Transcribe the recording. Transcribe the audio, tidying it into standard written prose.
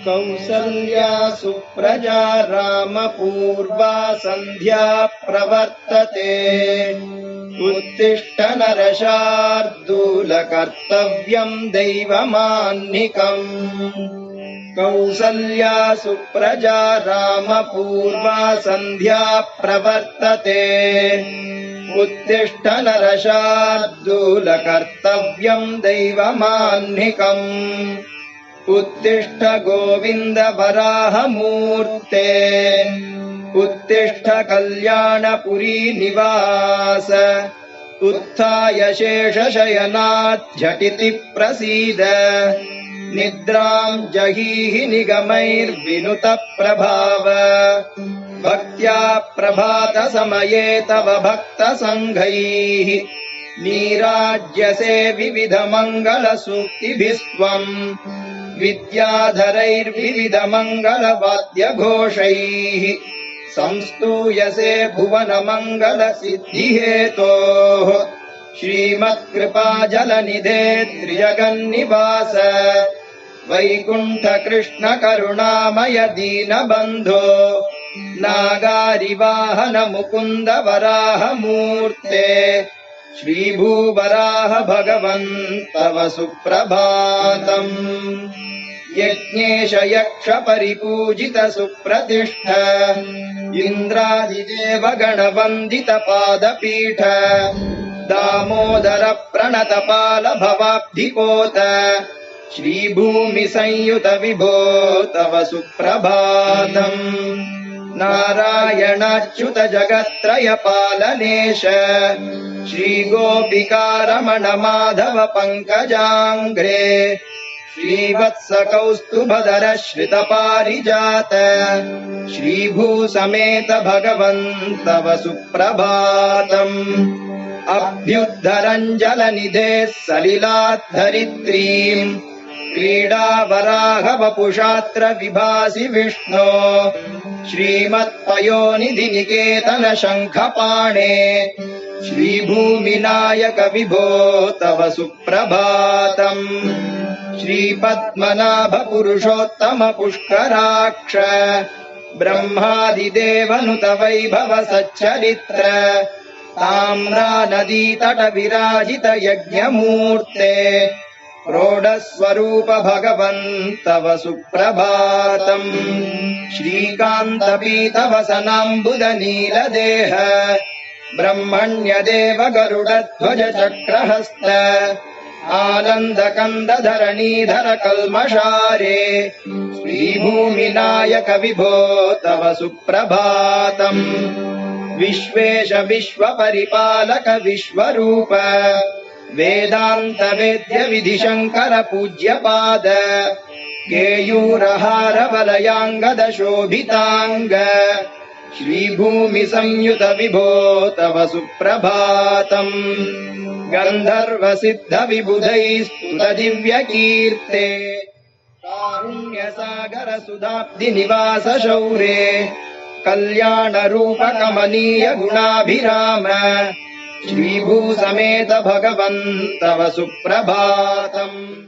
कौसल्या सुप्रजा रामपूर्वा सन्ध्या प्रवर्तते। उत्तिष्ठ नरशार्दूल कर्तव्यम् दैवमाह्निकम्। कौसल्या सुप्रजा रामपूर्वा सन्ध्या प्रवर्तते। उत्तिष्ठ नरशार्दूल कर्तव्यम् दैवमाह्निकम्। उत्तिष्ठ गोविन्द वराहमूर्ते। उत्तिष्ठ कल्याणपुरी निवास। उत्थाय शेषशयनात् झटिति प्रसीद। निद्राम् जहीहि निगमैर्विनुत प्रभाव। भक्त्या प्रभात समये तव भक्त संघैः। नीराज्यसे विविध मंगल सूक्तिभिस्त्वम्। विद्याधरैर्विविध मंगल वाद्य घोषैः। संस्तूयसे भुवन मंगल सिद्धि हेतोः। श्रीमत्कृपा जलनिधे त्रिजगन्निवास। वैकुण्ठ कृष्ण करुणामय दीनबन्धो। नागारिवाहन मुकुन्द वराहमूर्ते। श्रीभूवराह भगवन् तव सुप्रभातम्। यज्ञेश यक्ष परिपूजित सुप्रतिष्ठ। इन्द्रादिदेव गणवन्दित पादपीठ। दामोदर प्रणतपाल भवाब्धिपोत। श्रीभूमि संयुत विभो तव सुप्रभातम्। नारायणाच्युत जगत्त्रय पालनेश। श्रीगोपिकारमण माधव पङ्कजाङ्घ्रे। श्रीवत्स कौस्तुभधर श्रित पारिजात। श्रीभूसमेत भगवन् तव सुप्रभातम्। अभ्युद्धरञ्जलनिधे सलिलाद्धरित्रीम्। क्रीडावराह वपुषात्र विभासि विष्णो। श्रीमत्पयोनिधि निकेतन शङ्खपाणे। श्रीभूमिनायक विभो तव सुप्रभातम्। श्रीपद्मनाभ पुरुषोत्तम पुष्कराक्ष। ब्रह्मादिदेवनुत वैभव सच्चरित्र। ताम्रा नदी तट विराजित यज्ञमूर्ते। प्रोढस्वरूप भगवन् तव सुप्रभातम्। श्रीकान्तपीत वसनाम्बुद नीलदेह। ब्रह्मण्यदेव गरुडध्वज चक्रहस्त। आनन्द कन्द धरणीधर कल्मषारे। श्रीभूमिनायक विभो तव सुप्रभातम्। विश्वेश विश्वपरिपालक विश्वरूप। वेदान्त वेद्य विधि शङ्कर पूज्यपाद। केयूरहार वलयाङ्गद शोभिताङ्ग। श्रीभूमि संयुत विभो तव सुप्रभातम्। गन्धर्व सिद्ध विबुधैः स्तुत दिव्य कीर्ते। कारुण्य सागर सुधाब्धि निवास शौरे। कल्याण रूप कमनीय गुणाभिराम। श्रीभूसमेत भगवन् तव सुप्रभातम्।